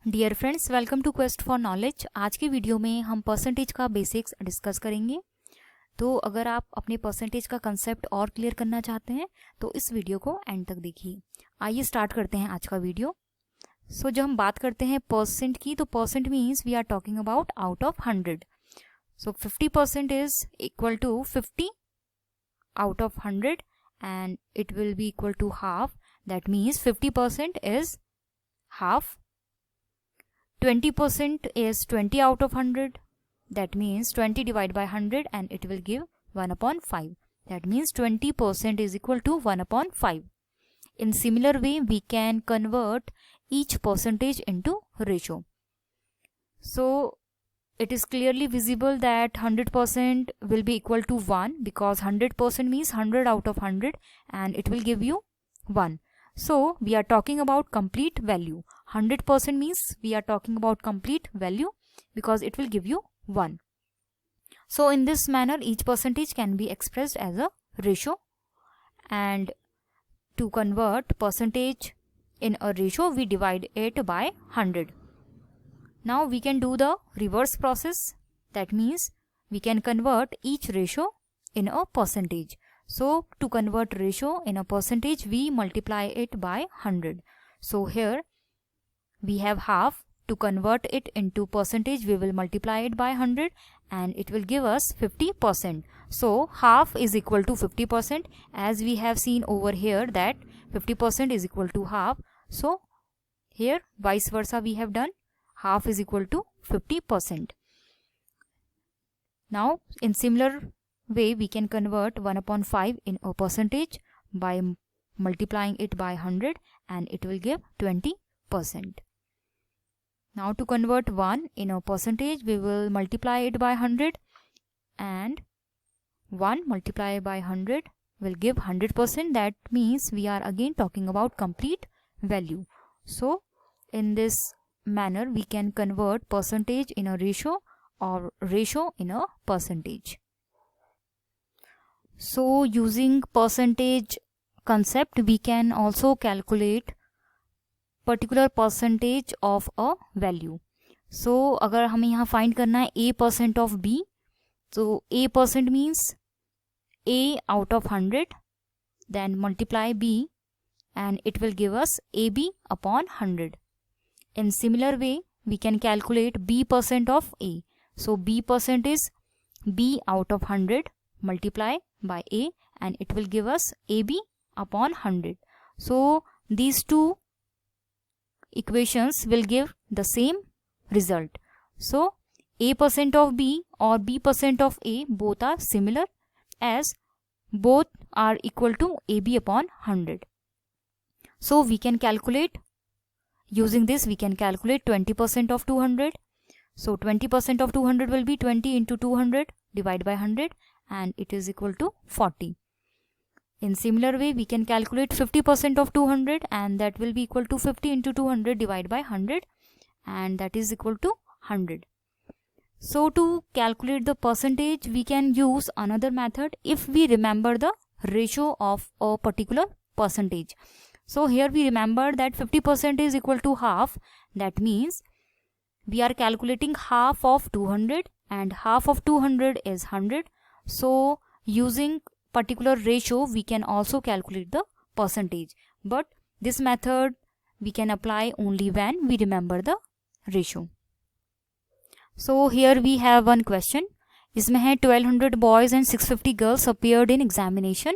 Dear friends, welcome to quest for knowledge. आज की video में हम परसेंटेज का बेसिक्स डिस्कस करेंगे। तो अगर आप अपने परसेंटेज का कंसेप्ट और क्लियर करना चाहते हैं तो इस वीडियो को एंड तक देखिए। आइए स्टार्ट करते हैं आज का वीडियो। जब हम बात करते हैं परसेंट की, तो percent means we are talking about out of 100। 50% is equal to 50 out of 100 and it will be equal to half. That means 50% is half. 20% is 20 out of 100. That means 20 divided by 100 and it will give 1 upon 5. That means 20% is equal to 1 upon 5. In similar way, we can convert each percentage into ratio. So it is clearly visible that 100% will be equal to 1 because 100% means 100 out of 100 and it will give you 1. So we are talking about complete value. 100% means we are talking about complete value because it will give you 1. So in this manner, each percentage can be expressed as a ratio, and to convert percentage in a ratio, we divide it by 100. Now we can do the reverse process. That means we can convert each ratio in a percentage. So to convert ratio in a percentage, we multiply it by 100. So here we have half. To convert it into percentage, we will multiply it by 100 and it will give us 50%. So half is equal to 50%, as we have seen over here that 50% is equal to half. So here vice versa we have done. Half is equal to 50%. Now in similar way, we can convert 1 upon 5 in a percentage by multiplying it by 100 and it will give 20%. Now to convert 1 in a percentage, we will multiply it by 100 and 1 multiplied by 100 will give 100%. That means we are again talking about complete value. So in this manner, we can convert percentage in a ratio or ratio in a percentage. So using percentage concept, we can also calculate particular percentage of a value. So अगर हमें यहाँ find करना है A% of B, so A% means A out of 100, then multiply B and it will give us AB upon 100. In similar way, we can calculate B% of A. So B% is B out of 100 multiply by A and it will give us AB upon 100. So these two equations will give the same result. So A% of B or B% of A both are similar, as both are equal to AB upon 100. So we can calculate. Using this, we can calculate 20% of 200. So 20% of 200 will be 20 into 200 divided by 100 and it is equal to 40. In similar way, we can calculate 50% of 200 and that will be equal to 50 into 200 divided by 100 and that is equal to 100. So to calculate the percentage, we can use another method if we remember the ratio of a particular percentage. So here we remember that 50% is equal to half. That means we are calculating half of 200 and half of 200 is 100. So using particular ratio, we can also calculate the percentage. But this method we can apply only when we remember the ratio. So here we have one question. इसमें है 1200 boys and 650 girls appeared in examination.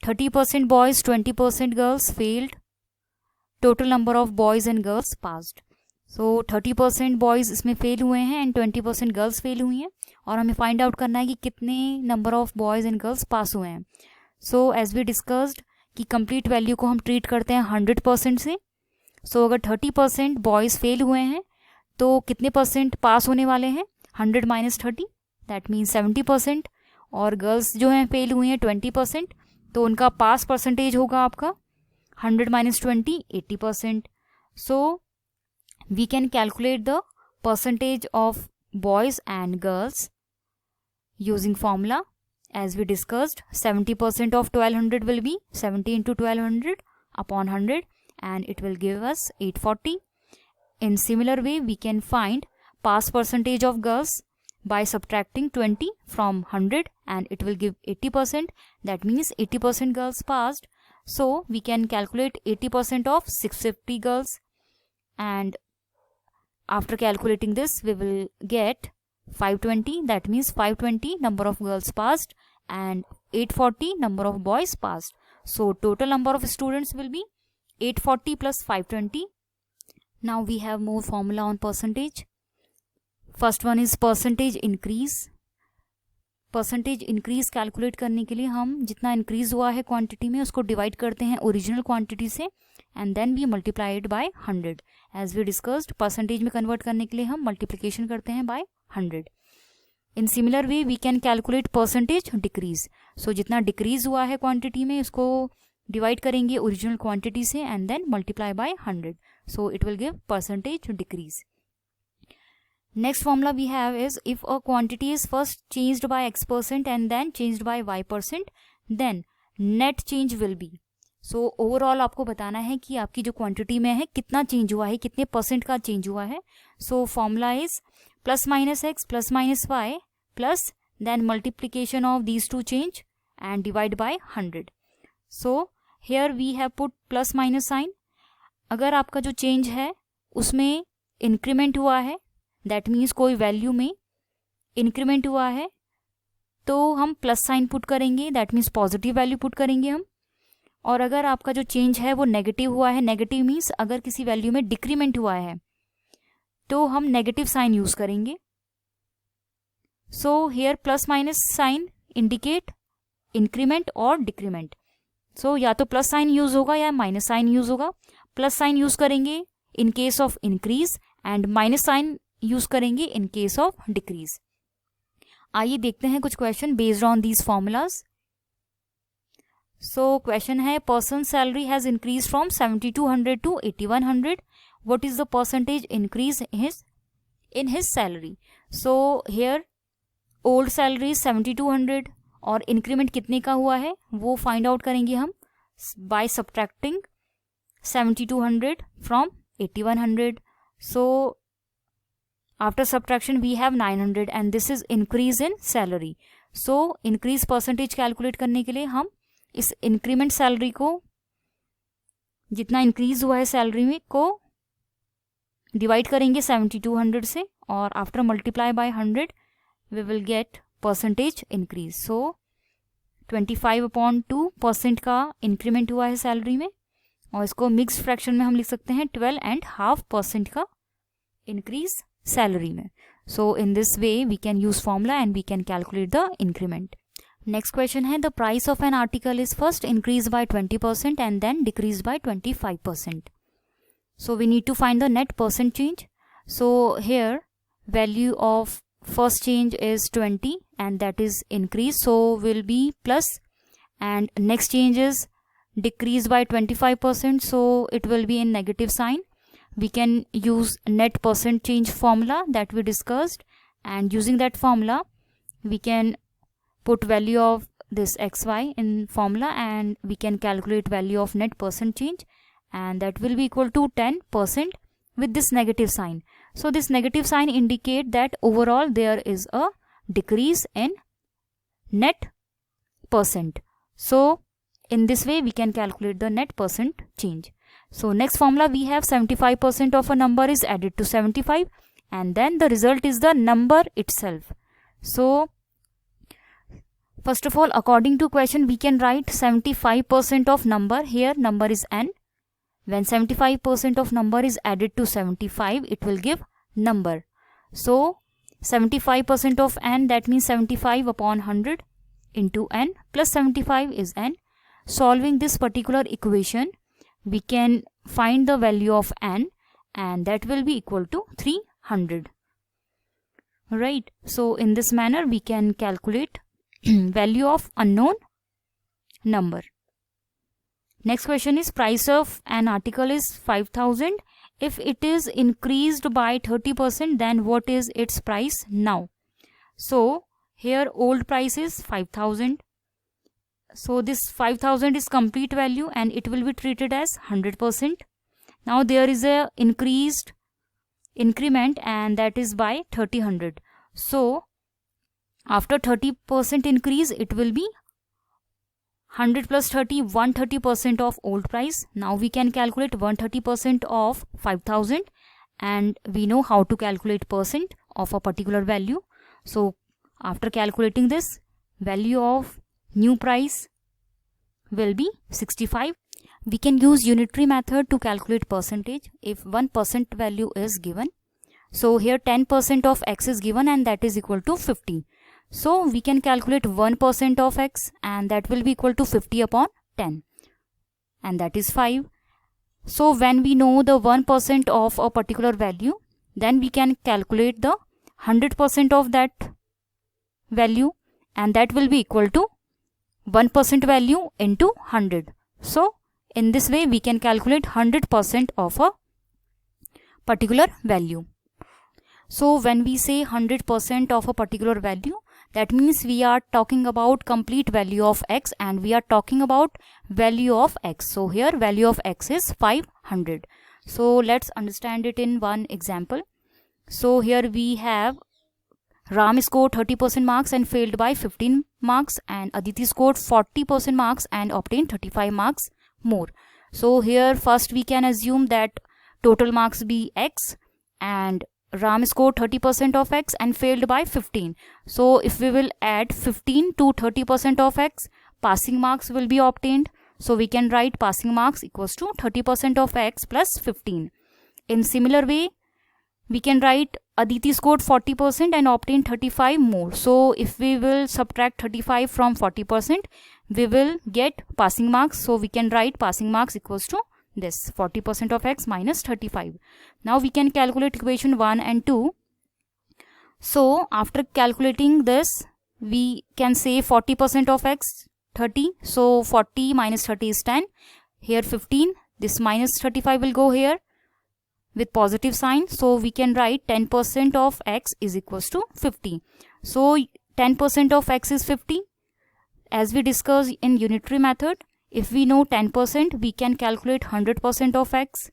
30% boys, 20% girls failed. Total number of boys and girls passed. So 30% boys इसमें fail हुए हैं and 20% girls fail हुई हैं, और हमें find out करना है कि कितने number of boys and girls pass हुए हैं. सो एज वी डिस्कस्ड कि कंप्लीट वैल्यू को हम ट्रीट करते हैं 100% से. सो अगर 30% बॉयज फेल हुए हैं तो कितने परसेंट पास होने वाले हैं? 100 - 30, दैट मीन्स 70%. और गर्ल्स जो हैं फेल हुई हैं 20%, तो उनका पास परसेंटेज होगा आपका 100 - 20, 80%. सो we can calculate the percentage of boys and girls using formula. As we discussed, 70% of 1200 will be 70 into 1200 upon 100 and it will give us 840. in similar way we can find pass percentage of girls by subtracting 20 from 100 and it will give 80%. That means 80% girls passed. So we can calculate 80% of 650 girls, and after calculating this we will get 520. That means 520 number of girls passed and 840 number of boys passed. So total number of students will be 840 plus 520. Now we have more formula on percentage. First one is percentage increase. Percentage increase calculate करने के लिए हम जितना increase हुआ है quantity में उसको divide करते हैं ओरिजिनल क्वांटिटी से and then we multiply it by 100. As we discussed percentage में कन्वर्ट करने के लिए हम मल्टीप्लिकेशन करते हैं by 100. In similar way we can calculate percentage decrease. So जितना डिक्रीज हुआ है क्वांटिटी में उसको डिवाइड करेंगे ओरिजिनल क्वांटिटी से and then multiply by 100. So it will give percentage decrease. Next formula we have is if a quantity is first changed by x% and then changed by y%, then net change will be. So overall आपको बताना है कि आपकी जो quantity में है कितना change हुआ है, कितने परसेंट का चेंज हुआ है. So formula is plus minus x plus minus y plus then multiplication of these two change and divide by 100. So here we have put plus minus sign. अगर आपका जो चेंज है उसमें इंक्रीमेंट हुआ है, दैट मीन्स कोई value में increment हुआ है, तो हम प्लस साइन पुट करेंगे, that means positive value put करेंगे हम. और अगर आपका जो चेंज है वो नेगेटिव हुआ है, नेगेटिव मीन्स अगर किसी वैल्यू में डिक्रीमेंट हुआ है तो हम नेगेटिव साइन यूज करेंगे. So here plus minus sign indicate increment और डिक्रीमेंट. सो या तो प्लस साइन यूज होगा या माइनस साइन यूज होगा. प्लस साइन यूज करेंगे in case of increase and minus sign use करेंगे इन केस ऑफ डिक्रीज. आइए देखते हैं कुछ question based on these formulas. So question है person salary has increase from 7200 to 8100. What is the percentage increase in his salary. So here old salary 7200 और increment कितने का हुआ है वो फाइंड आउट करेंगे हम by subtracting 7200 from 8100. So after subtraction we have 900 and this is increase in salary. So increase percentage calculate करने के लिए हम इस increment salary को जितना increase हुआ है salary में को divide करेंगे 7200 से और after multiply by 100 we will get percentage increase. So 25/2% का increment हुआ है salary में और इसको मिक्स फ्रैक्शन में हम लिख सकते हैं 12.5% का इंक्रीज सैलरी में. So in this way we can use formula and we can calculate the increment. Next question है the price of an article is first increase by 20% and then decrease by 25%. So we need to find the net percent change. So here value of first change is 20 and that is increase, so will be plus, and next change is decrease by 25%, so it will be in negative sign. We can use net percent change formula that we discussed, and using that formula we can put value of this xy in formula and we can calculate value of net percent change, and that will be equal to 10% with this negative sign. So this negative sign indicate that overall there is a decrease in net percent. So in this way we can calculate the net percent change. So next formula we have 75% of a number is added to 75 and then the result is the number itself. So first of all, according to question we can write 75% of number. Here number is n. When 75% of number is added to 75 it will give number. So 75% of n, that means 75 upon 100 into n plus 75 is n. Solving this particular equation we can find the value of n and that will be equal to 300. Right, so in this manner we can calculate value of unknown number. Next question is price of an article is 5000. If it is increased by 30% then what is its price now. So here old price is 5000. So this 5000 is complete value and it will be treated as 100%. Now there is a increased increment, and that is by 30/100. So after 30% increase, it will be 100 plus 30, 130% of old price. Now we can calculate 130% of 5,000, and we know how to calculate percent of a particular value. So after calculating this, value of new price will be 65. We can use unitary method to calculate percentage if 1% value is given. So here 10% of x is given, and that is equal to 50. So we can calculate 1% of x, and that will be equal to 50 upon 10, and that is 5. So when we know the 1% of a particular value, then we can calculate the 100% of that value, and that will be equal to 1% value into 100. So in this way we can calculate 100% of a particular value. So when we say 100% of a particular value, that means we are talking about complete value of x, and we are talking about value of x. So here value of x is 500. So let's understand it in one example. So here we have Ram scored 30% marks and failed by 15 marks, and Aditi scored 40% marks and obtained 35 marks more. So here first we can assume that total marks be x, and Ram scored 30% of x and failed by 15. So if we will add 15 to 30% of x, passing marks will be obtained. So we can write passing marks equals to 30% of x plus 15. In similar way, we can write Aditi scored 40% and obtained 35 more. So if we will subtract 35 from 40%, we will get passing marks. So we can write passing marks equals to this 40% of x minus 35. Now we can calculate equation 1 and 2. So after calculating this, we can say 40% of x 30. So 40 minus 30 is 10. Here 15. This minus 35 will go here with positive sign. So we can write 10% of x is equals to 50. So 10% of x is 50. As we discussed in unitary method, if we know 10%, we can calculate 100% of x.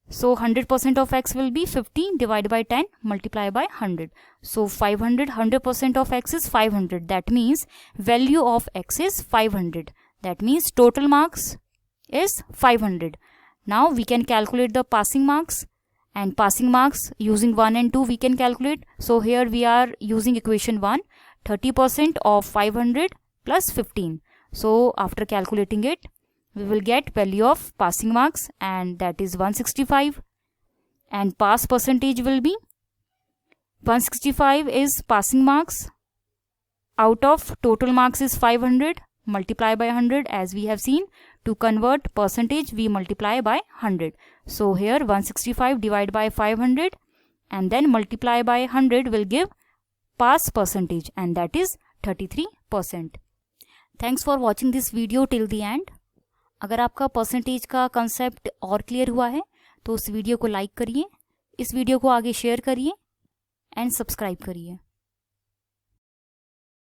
So 100% of x will be 50 divided by 10 multiplied by 100. So 500, 100% of x is 500. That means value of x is 500. That means total marks is 500. Now we can calculate the passing marks, and passing marks using 1 and 2 we can calculate. So here we are using equation 1, 30% of 500 plus 15. So after calculating it, we will get value of passing marks, and that is 165, and pass percentage will be 165 is passing marks out of total marks is 500 multiply by 100. As we have seen, to convert percentage we multiply by 100. So here 165 divided by 500 and then multiply by 100 will give pass percentage, and that is 33%. Thanks for watching this video till the end. अगर आपका percentage का concept और clear हुआ है तो उस video को like करिए, इस वीडियो को आगे शेयर करिए एंड सब्सक्राइब करिए।